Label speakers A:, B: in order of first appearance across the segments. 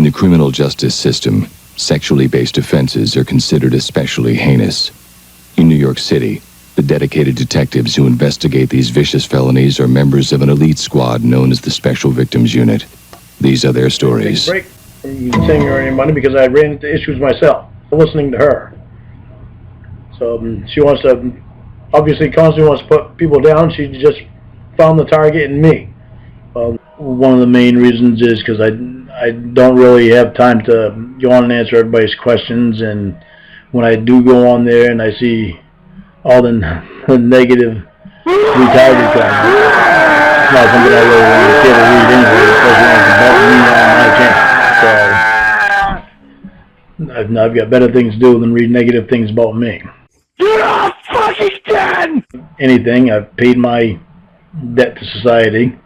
A: the criminal justice system, sexually based offenses are considered especially heinous. In New York City, the dedicated detectives who investigate these vicious felonies are members of an elite squad known as the Special Victims Unit. These are their stories.
B: Break from saying or any money because I ran into issues myself, listening to her. So she wants to, obviously constantly wants to put people down. She just found the target in me. One of the main reasons is because I don't really have time to go on and answer everybody's questions, and when I do go on there and I see all the negative retarded comments, it's not something I really want to care to read anyway, especially when it's about me on my channel. So I've got better things to do than read negative things about me.
C: You're not fucking dead!
B: Anything, I've paid my debt to society.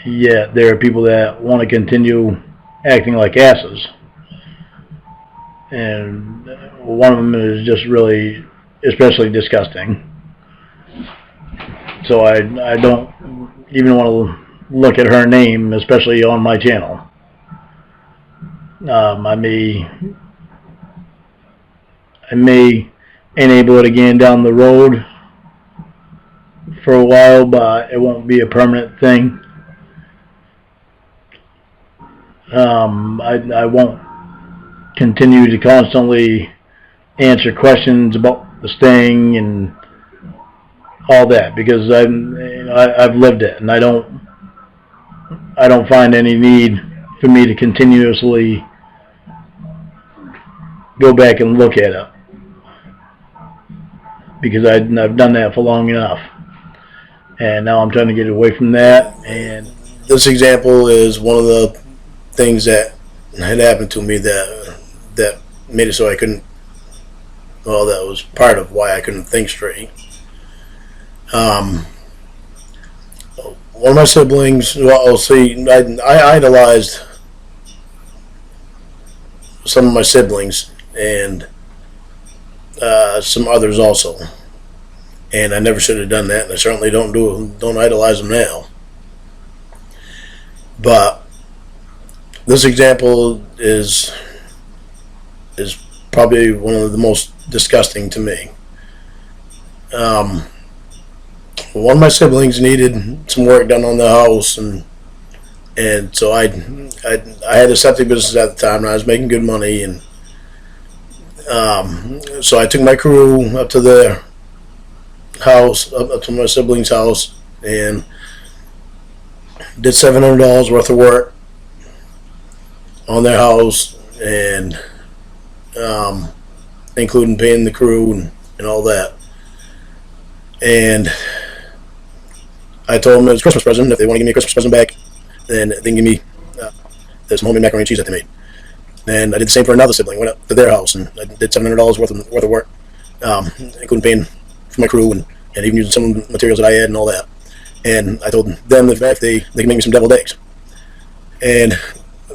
B: Yet there are people that want to continue acting like asses. And one of them is just really especially disgusting. So I don't even want to look at her name, especially on my channel. I may enable it again down the road for a while, but it won't be a permanent thing. I won't continue to constantly answer questions about the sting and all that, because I've lived it, and I don't find any need for me to continuously go back and look at it, because I've done that for long enough, and now I'm trying to get away from that. And
D: this example is one of the things that had happened to me that made it so I couldn't, well, that was part of why I couldn't think straight. One of my siblings, well, see, I idolized some of my siblings and some others also, and I never should have done that, and I certainly don't idolize them now. But this example is probably one of the most disgusting to me. One of my siblings needed some work done on the house, and so I had a septic business at the time, and I was making good money, and so I took my crew up to their house, up to my sibling's house, and did $700 worth of work on their house, and including paying the crew and all that. And I told them it was a Christmas present. If they want to give me a Christmas present back, then they can give me some homemade macaroni and cheese that they made. And I did the same for another sibling. Went up to their house and I did $700 worth of work, including paying for my crew and even using some of the materials that I had and all that. And I told them that if they can make me some deviled eggs. And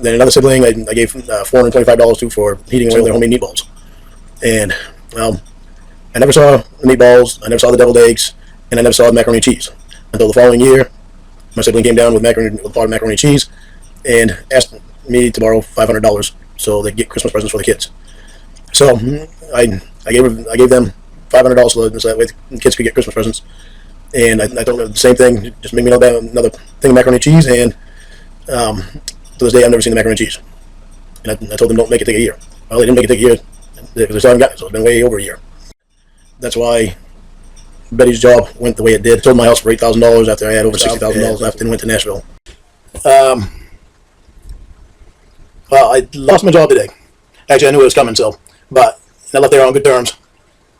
D: then another sibling I gave $425 to for heating oil their homemade meatballs. And well, I never saw the meatballs, I never saw the deviled eggs, and I never saw the macaroni and cheese until the following year. My sibling came down with a pot of macaroni and cheese and asked me to borrow $500 so they could get Christmas presents for the kids. So I gave them $500 so that way the kids could get Christmas presents. And I told them the same thing, just make me another thing of macaroni and cheese, and to this day I've never seen the macaroni and cheese. And I told them don't make it take a year. Well, they didn't make it take a year because they still haven't gotten it, so it's been way over a year. That's why Betty's job went the way it did. I sold my house for $8,000 after I had over $60,000 left and went to Nashville. Well, I lost my job today. Actually, I knew it was coming, but I left there on good terms.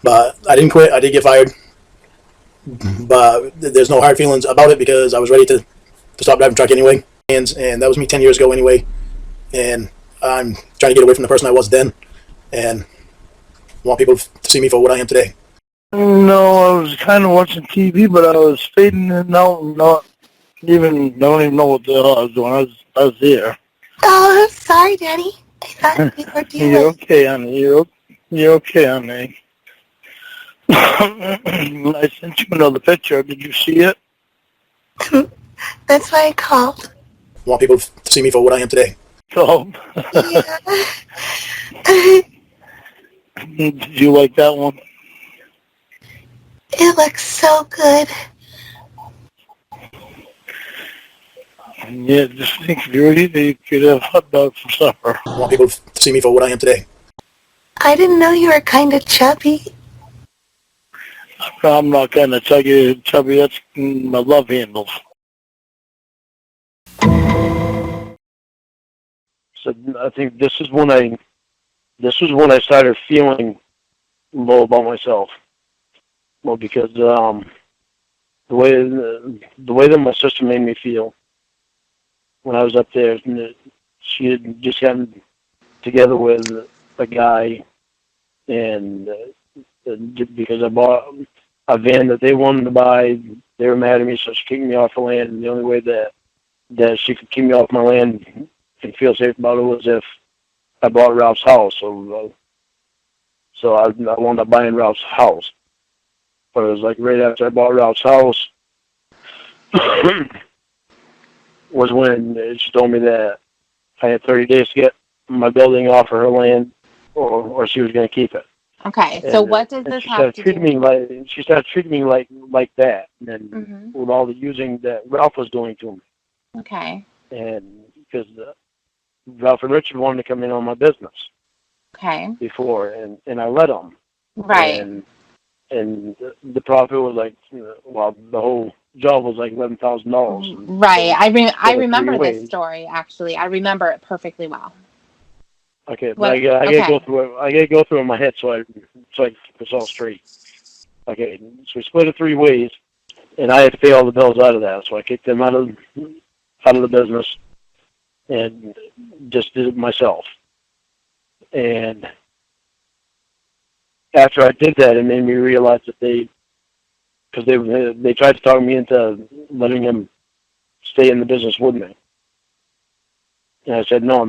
D: But I didn't quit. I did get fired. But there's no hard feelings about it because I was ready to stop driving truck anyway. And that was me 10 years ago anyway. And I'm trying to get away from the person I was then. And want people to see me for what I am today.
C: No, I was kind of watching TV, but I was fading in out and don't even know what the hell I was doing. I was there.
E: Oh, I'm sorry, Daddy. I thought we were dealing.
C: You're okay, honey. You're okay, honey. I sent you another picture. Did you see it?
E: That's why I called.
D: Want people to see me for what I am today.
C: So,
E: Yeah.
C: did you like that one?
E: It looks so good.
C: Yeah, just think if you were eating, you could have hot dogs for supper.
D: I want people to see me for what I am today.
E: I didn't know you were kind of chubby.
C: I'm not kind of chubby. That's my love handles.
F: So I think this is when I started feeling low about myself. Well, because the way that my sister made me feel when I was up there, she had just gotten together with a guy, and because I bought a van that they wanted to buy, they were mad at me, so she kicked me off the land. And the only way that she could keep me off my land and feel safe about it was if I bought Ralph's house. So I wound up buying Ralph's house. But it was like right after I bought Ralph's house was when she told me that I had 30 days to get my building off of her land, or she was going to keep it.
G: Okay,
F: And,
G: so what does this have to do?
F: She started treating me like that, and then with all the using that Ralph was doing to me.
G: Okay.
F: And because Ralph and Richard wanted to come in on my business.
G: Okay.
F: Before, and I let them.
G: Right.
F: And the profit was like, well, the whole job was like $11,000.
G: Right. I remember this story, actually. I remember it perfectly well.
F: Okay, but I gotta go through it. I gotta go through it in my head so I keep this all straight. Okay, so we split it 3 ways, and I had to pay all the bills out of that. So I kicked them out of the business, and just did it myself. And after I did that, it made me realize that they tried to talk me into letting him stay in the business with me. And I said no.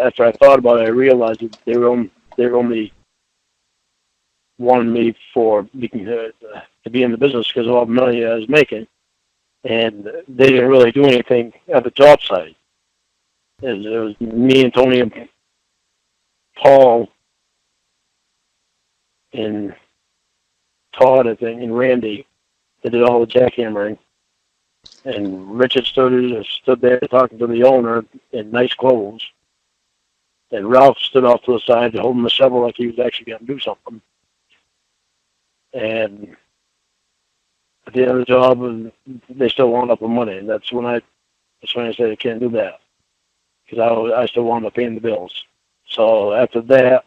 F: After I thought about it, I realized that they were only wanting me to be in the business because of all the money I was making, and they didn't really do anything at the job site. It was me and Tony and Paul and Todd, I think, and Randy that did all the jackhammering. And Richard stood there talking to the owner in nice clothes. And Ralph stood off to the side holding the shovel like he was actually going to do something. And at the end of the job, they still wound up with money. And that's when I said I can't do that. Because I still wound up paying the bills. So after that,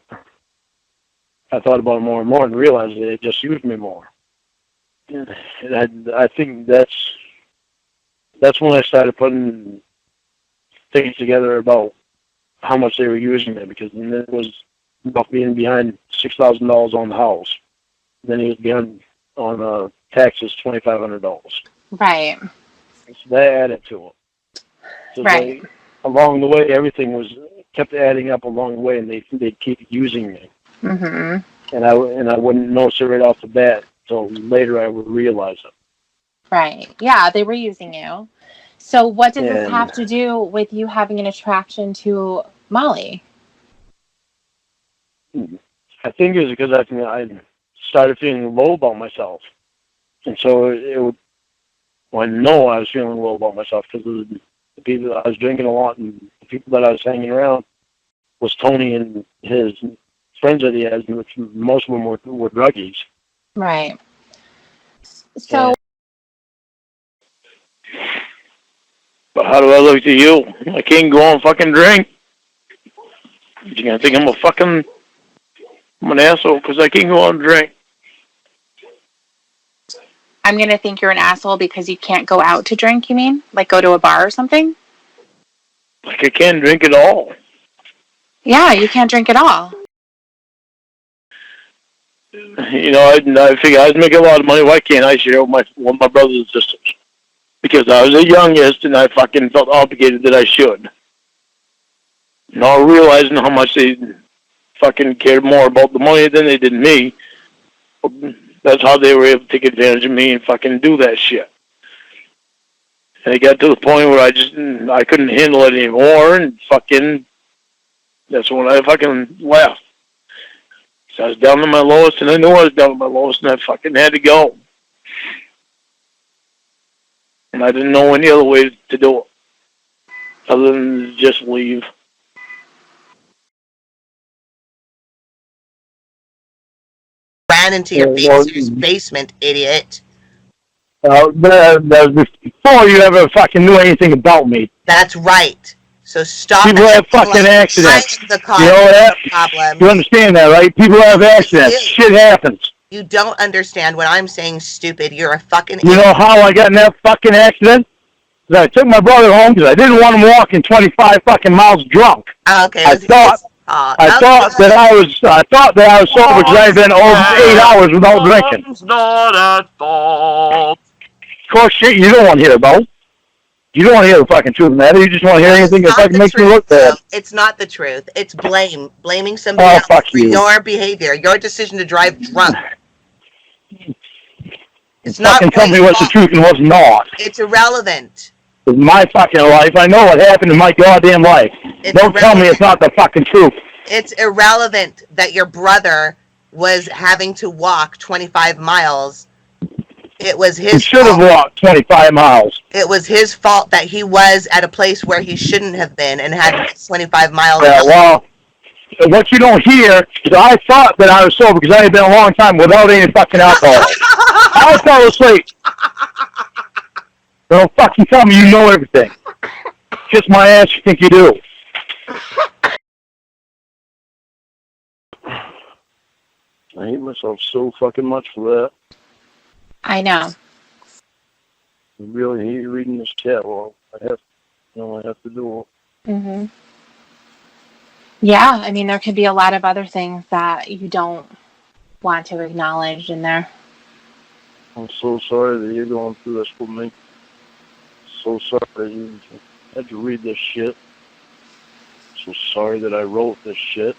F: I thought about it more and more and realized that it just used me more. And I think that's when I started putting things together about how much they were using me, because then it was about being behind $6,000 on the house. Then he was behind on taxes $2,500.
G: Right.
F: So that added to it. So
G: right.
F: Along the way, everything kept adding up along the way, and they'd keep using me.
G: Mm-hmm.
F: And I wouldn't notice it right off the bat until later I would realize it.
G: Right. Yeah, they were using you. So what does this have to do with you having an attraction to Molly?
F: I think it was because I started feeling low about myself. And so I know I was feeling low about myself because of the people I was drinking a lot, and the people that I was hanging around was Tony and his friends that he has, which most of them were druggies.
G: Right. So...
F: But how do I look to you? I can't go on fucking drink. You're going to think I'm an asshole because I can't go on drink.
G: I'm going to think you're an asshole because you can't go out to drink, you mean? Like go to a bar or something?
F: Like I can't drink at all.
G: Yeah, you can't drink at all.
F: You know, I figure I'd make a lot of money. Why can't I share with my brothers and sisters? Because I was the youngest, and I fucking felt obligated that I should. Not realizing how much they fucking cared more about the money than they did me. That's how they were able to take advantage of me and fucking do that shit. And it got to the point where I couldn't handle it anymore, and fucking That's when I fucking left. So I was down to my lowest, and I knew I was down to my lowest, and I fucking had to go. And I didn't know any other way to do it other than just leave.
E: Ran into your babysitter's basement, idiot.
C: That was before you ever fucking knew anything about me.
E: That's right. So stop.
C: People have fucking accidents.
E: The
C: You know that?
E: problem.
C: You understand that, right? People have accidents. Shit happens.
E: You don't understand what I'm saying, stupid. You're a fucking
C: You know how I got in that fucking accident? I took my brother home because I didn't want him walking 25 fucking miles drunk.
E: Okay.
C: I thought that I was sober because I had been over 8 hours without drinking.
H: It's not at fault.
C: Of course, shit you don't want to hear about. You don't want to hear the fucking truth, matter. You just want to hear anything that fucking makes me look bad.
E: It's not the truth. It's blaming somebody else for your behavior, your decision to drive drunk. It's not.
C: Fucking tell me what's the truth and what's not.
E: It's irrelevant.
C: It's my fucking life. I know what happened in my goddamn life. Don't tell me it's not the fucking truth.
E: It's irrelevant that your brother was having to walk 25 miles. It was his fault.
C: He should have walked 25 miles.
E: It was his fault that he was at a place where he shouldn't have been and had 25 miles.
C: Yeah, well, what you don't hear is I thought that I was sober because I had been a long time without any fucking alcohol. I fell asleep. Don't fucking tell me you know everything. Kiss my ass, you think you do.
F: I hate myself so fucking much for that.
G: I know.
F: I really hate reading this catalog. I have to do it.
G: Mhm. Yeah, I mean, there could be a lot of other things that you don't want to acknowledge in there.
F: I'm so sorry that you're going through this with me. So sorry that you had to read this shit. So sorry that I wrote this shit.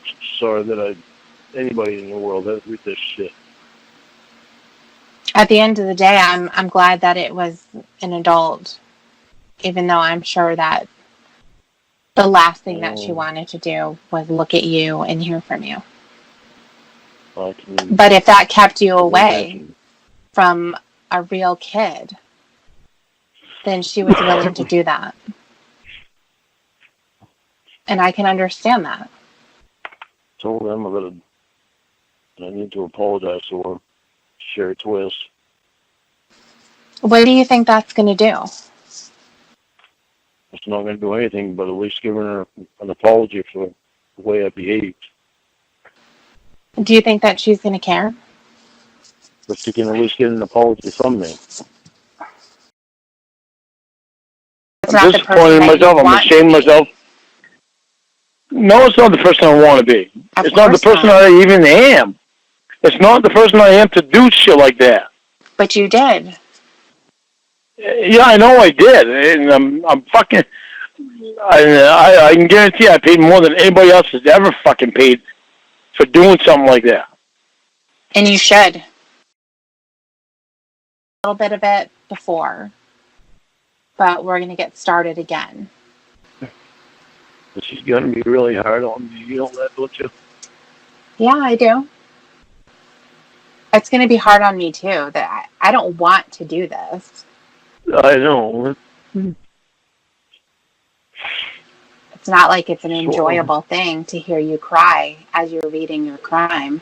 F: So sorry that anybody in the world had to read this shit.
G: At the end of the day, I'm glad that it was an adult, even though I'm sure that the last thing that she wanted to do was look at you and hear from you. But if that kept you away from a real kid, then she was willing to do that. And I can understand that.
F: Told them I need to apologize to her. Sherry Twist.
G: What do you think that's going to do?
F: It's not going to do anything but at least giving her an apology for the way I behaved.
G: Do you think that she's going to care?
F: But she can at least get an apology from me.
C: I'm disappointed in myself. I'm ashamed of myself. No, it's not the person I want to be. It's not the person I even am. It's not the person I am to do shit like that.
G: But you did.
C: Yeah, I know I did, and I'm fucking. I can guarantee I paid more than anybody else has ever fucking paid for doing something like that.
G: And you should. A little bit of it before, but we're going to get started again.
F: But she's going to be really hard on me. You know that, don't you?
G: Yeah, I do. It's going to be hard on me too. That I don't want to do this.
F: I know.
G: It's not like it's an enjoyable thing to hear you cry as you're reading your crime.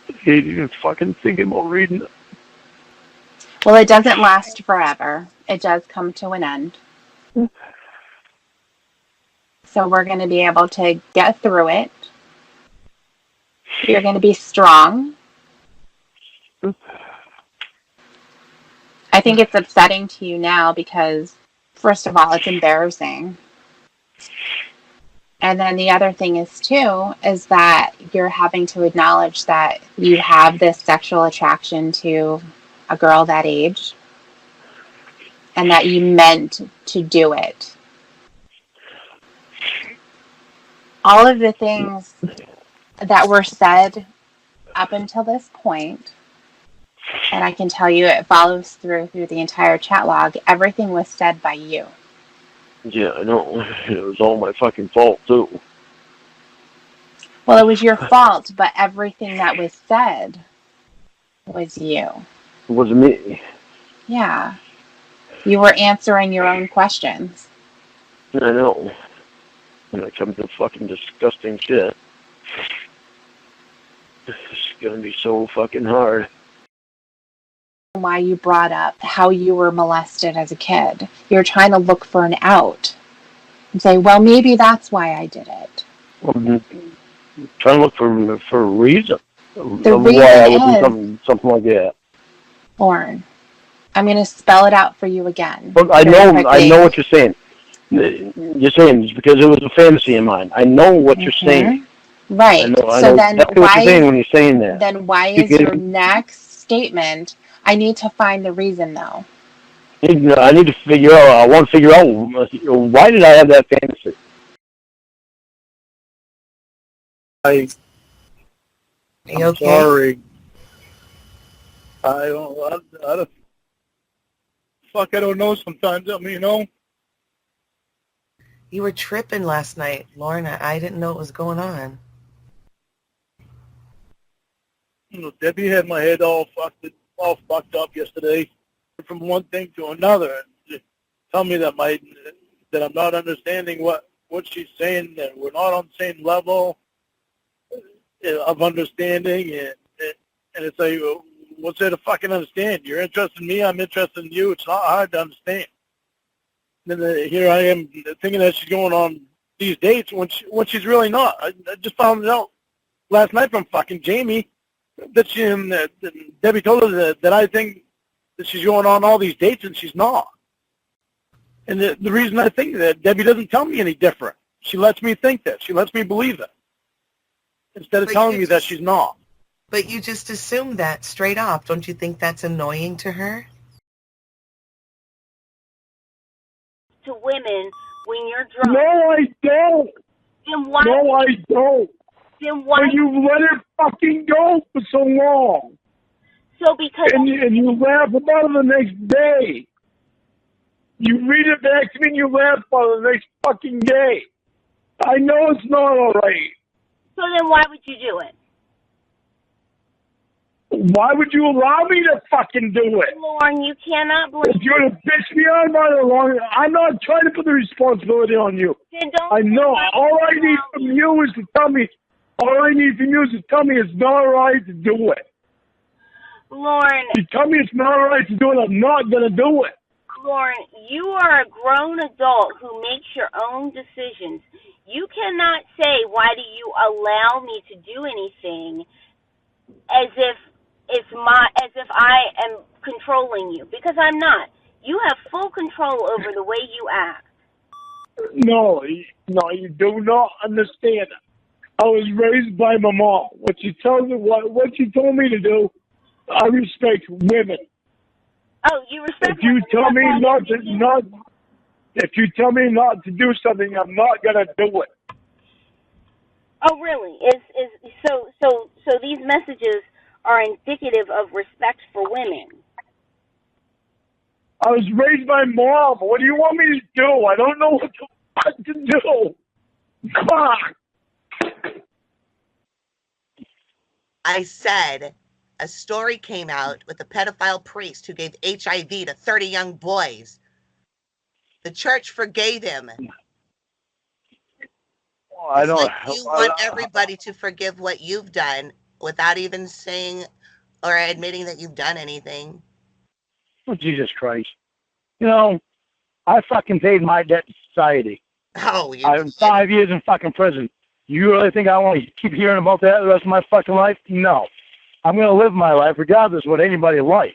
F: I hate even fucking thinking about reading it.
G: Well, it doesn't last forever. It does come to an end. So we're going to be able to get through it. You're going to be strong. I think it's upsetting to you now because, first of all, it's embarrassing. And then the other thing is, too, is that you're having to acknowledge that you have this sexual attraction to a girl that age and that you meant to do it. All of the things that were said up until this point And I can tell you it follows through the entire chat log. Everything was said by you.
F: Yeah, I know. It was all my fucking fault, too.
G: Well, it was your fault, but everything that was said was you.
F: It wasn't me.
G: Yeah. You were answering your own questions.
F: I know. When it comes to fucking disgusting shit, it's gonna be so fucking hard.
G: Why you brought up how you were molested as a kid. You're trying to look for an out and say, well, maybe that's why I did it.
F: I'm trying to look for a reason.
G: The
F: of
G: reason
F: why I would
G: is,
F: do something like that.
G: Lauren, I'm going to spell it out for you again.
F: But I know what you're saying. You're saying it's because it was a fantasy of mine. I know what you're saying.
G: Right.
F: I know exactly what you're saying when you're saying that.
G: Then why is your next statement, I need to find the reason, though?
F: I need to figure out, I want to figure out, why did I have that fantasy?
I: I'm
E: okay?
I: sorry. I don't know sometimes. I mean,
E: You were tripping last night, Lauren. I didn't know what was going on.
I: Debbie had my head all fucked up yesterday, from one thing to another. Just tell me that I'm not understanding what she's saying, that we're not on the same level of understanding, and it's like, what's there to fucking understand? You're interested in me, I'm interested in you. It's not hard to understand. And then here I am thinking that she's going on these dates when she's really not. I just found out last night from fucking Jamie that Debbie told her that I think that she's going on all these dates and she's not. And the reason I think that, Debbie doesn't tell me any different. She lets me think that. She lets me believe that. Instead of telling me that she's not.
E: But you just assumed that straight off. Don't you think that's annoying to her?
J: To women when you're drunk.
C: No, I don't.
J: Then why?
C: No, I don't.
J: Then why?
C: But you've let it fucking go for so long.
J: So because
C: and you laugh about it the next day. You read it back to me and you laugh about it the next fucking day. I know it's not all right.
J: So then why would you do it?
C: Why would you allow me to fucking do it?
J: Lauren, you cannot blame.
C: If you're going to bitch me on about it long, I'm not trying to put the responsibility on you.
J: Then don't.
C: I know. All I need from you is to tell me. All I need from you is to tell me it's not all right to do it.
J: Lauren.
C: You tell me it's not all right to do it, I'm not going to do it.
J: Lauren, you are a grown adult who makes your own decisions. You cannot say, why do you allow me to do anything as if I am controlling you, because I'm not. You have full control over the way you act.
C: No, you do not understand. I was raised by my mom. What she told me to do, I respect women.
J: Oh, you respect.
C: If you tell me not to do something, I'm not gonna do it.
J: Oh, really? So these messages are indicative of respect for women.
C: I was raised by mom. What do you want me to do? I don't know what to do. Come on.
E: I said a story came out with a pedophile priest who gave HIV to 30 young boys. The church forgave him.
F: I don't.
E: Like you want everybody to forgive what you've done without even saying or admitting that you've done anything.
F: Oh, Jesus Christ. You know, I fucking paid my debt to society.
E: Oh,
F: I'm 5 years in fucking prison. You really think I want to keep hearing about that the rest of my fucking life? No. I'm going to live my life regardless of what anybody likes.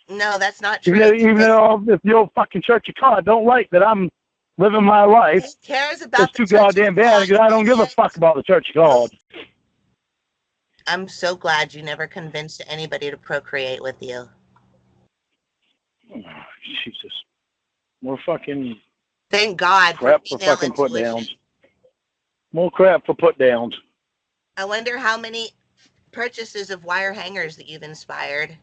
E: No, that's not true.
F: Even though if the old fucking Church of God don't like that I'm living my life,
E: who cares about
F: it's too goddamn bad because I don't give a fuck about the Church of God.
E: I'm so glad you never convinced anybody to procreate with you.
F: Oh, Jesus. More fucking...
E: Thank God
F: crap for fucking put-downs. More crap for put-downs.
E: I wonder how many purchases of wire hangers that you've inspired.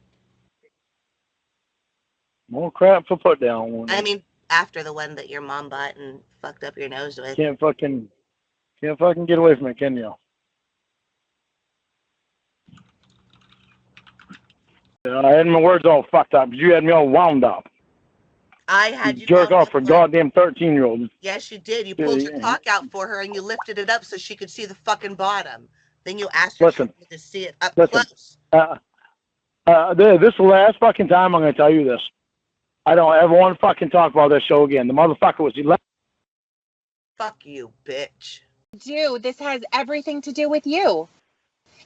F: More crap for put down.
E: I mean, after the one that your mom bought and fucked up your nose with.
F: Can't fucking get away from it, can you? I had my words all fucked up. You had me all wound up.
E: I had you
F: jerk off for goddamn 13-year-olds.
E: Yes, you did. You pulled your cock out for her and you lifted it up so she could see the fucking bottom. Then you asked her to see it up close.
F: This is the last fucking time I'm going to tell you this. I don't ever want to fucking talk about this show again. The motherfucker was 11.
E: Fuck you, bitch.
G: Dude, this has everything to do with you.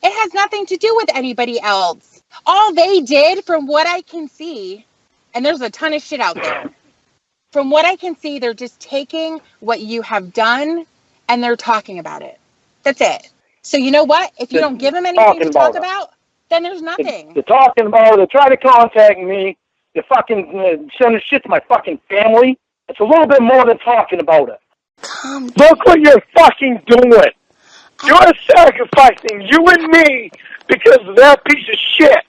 G: It has nothing to do with anybody else. All they did, from what I can see, and there's a ton of shit out there. From what I can see, they're just taking what you have done and they're talking about it. That's it. So you know what? If you don't give them anything to talk about, then there's nothing.
F: They're talking about it. They try to contact me. They fucking sending shit to my fucking family. It's a little bit more than talking about it. Look what you're fucking doing. You're sacrificing you and me because of that piece of shit.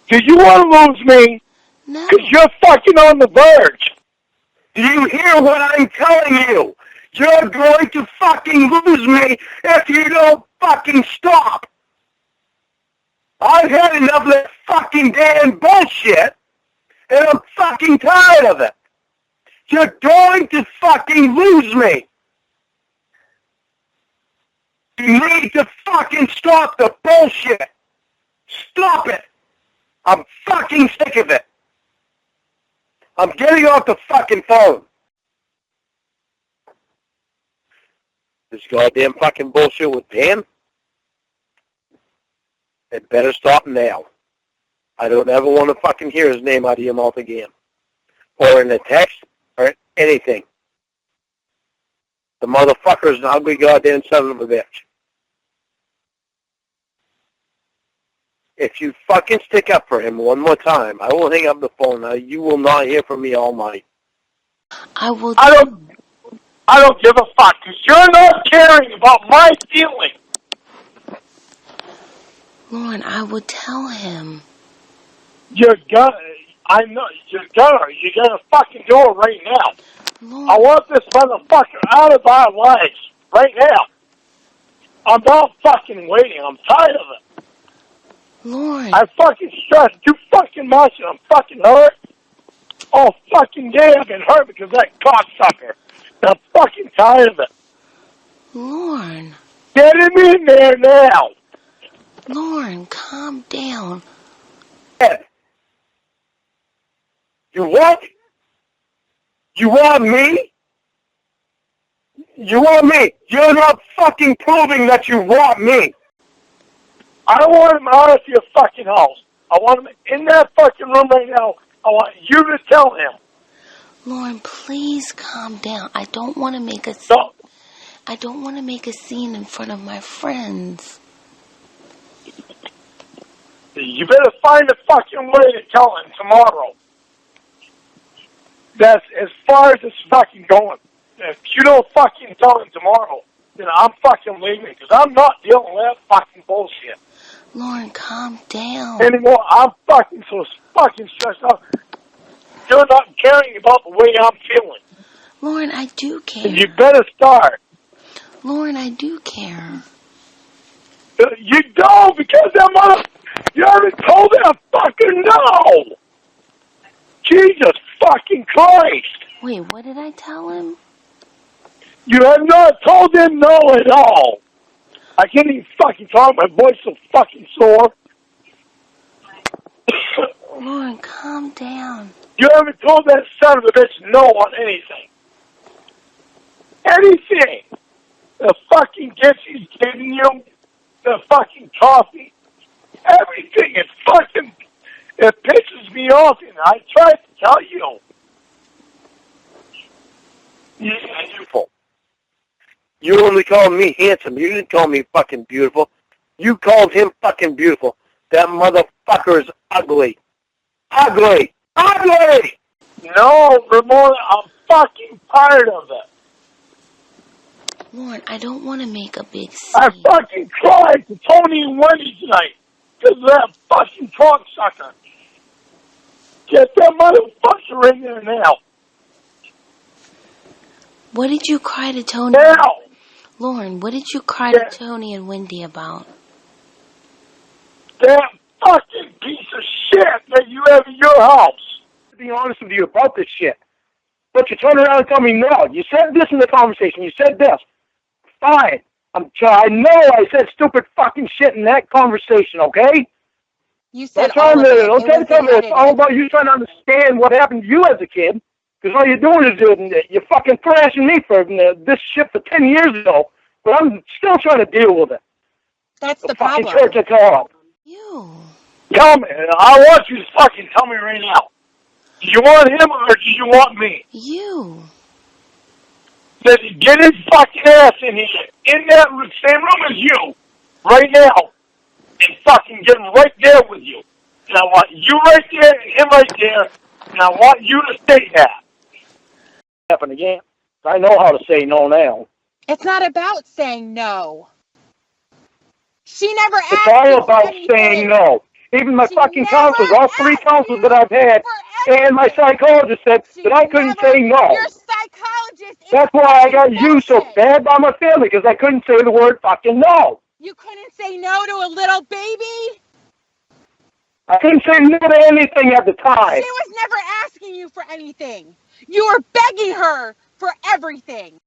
F: Do you want to lose me? No. Because you're fucking on the verge. Do you hear what I'm telling you? You're going to fucking lose me if you don't fucking stop. I've had enough of that fucking damn bullshit, and I'm fucking tired of it. You're going to fucking lose me. You need to fucking stop the bullshit. Stop it. I'm fucking sick of it. I'm getting off the fucking phone. This goddamn fucking bullshit with Dan. It better stop now. I don't ever want to fucking hear his name out of your mouth again. Or in a text, or anything. The motherfucker is an ugly goddamn son of a bitch. If you fucking stick up for him one more time, I will hang up the phone. Now, you will not hear from me all night. I don't give a fuck, because you're not caring about my feelings.
K: Lauren, I would tell him.
F: You're gonna fucking do it right now. Lauren. I want this motherfucker out of our lives right now. I'm not fucking waiting. I'm tired of it.
K: Lauren.
F: I fucking stressed too fucking much and I'm fucking hurt. Oh, fucking day I've been hurt because of that cocksucker. And I'm fucking tired of it.
K: Lauren.
F: Get him in there now.
K: Lauren, calm down.
F: You want? You want me? You want me? You're not fucking proving that you want me. I don't want him out of your fucking house. I want him in that fucking room right now. I want you to tell him.
K: Lauren, please calm down. I don't want to make a scene. No. I don't want to make a scene in front of my friends.
F: You better find a fucking way to tell him tomorrow. That's as far as it's fucking going. If you don't fucking tell him tomorrow, then I'm fucking leaving because I'm not dealing with that fucking bullshit.
K: Lauren, calm down.
F: Anymore, I'm fucking so fucking stressed out. You're not caring about the way I'm feeling.
K: Lauren, I do care.
F: And you better start.
K: Lauren, I do care.
F: You don't because that mother... You haven't told that fucker no! Jesus fucking Christ!
K: Wait, what did I tell him?
F: You have not told him no at all! I can't even fucking talk, my voice so fucking sore.
K: Lauren, calm down.
F: You haven't told that son of a bitch no on anything. Anything! The fucking gifts he's giving you, the fucking coffee, everything. It pisses me off, and I tried to tell you. You're beautiful. You only called me handsome. You didn't call me fucking beautiful. You called him fucking beautiful. That motherfucker is ugly. Ugly! Ugly! No, Ramona, I'm fucking tired of it.
K: Lauren, I don't want to make a big scene.
F: I fucking cried to Tony and Wendy tonight because of that fucking cocksucker.
C: Get that motherfucker right there now.
K: What did you cry to Tony?
C: Now!
K: Lauren, what did you cry to Tony and Wendy about?
C: That fucking piece of shit that you have in your house.
F: To be honest with you about this shit. But you turn around and tell me no. You said this in the conversation. You said this. Fine. I know I said stupid fucking shit in that conversation, okay?
L: You said all of it.
F: Don't tell me it's all about you trying to understand what happened to you as a kid. Because all you're doing is you're fucking thrashing me for this shit for 10 years ago. But I'm still trying to deal with it.
L: That's the problem.
F: Fucking church of God.
K: You.
C: Tell me. I want you to fucking tell me right now. Do you want him or do you want me?
K: You.
C: Then get his fucking ass in here, in that same room as you, right now, and fucking get him right there with you. And I want you right there and him right there, and I want you to say that.
F: Happen again. I know how to say no now.
L: It's not about saying no. She never asked.
F: It's all about saying no. Even my fucking counselors, all 3 counselors that I've had, and my psychologist said that I couldn't say no.
L: Your psychologist.
F: That's why I got you so bad by my family, because I couldn't say the word fucking no.
L: You couldn't say no to a little baby?
F: I couldn't say no to anything at the time.
L: She was never asking you for anything. You were begging her for everything.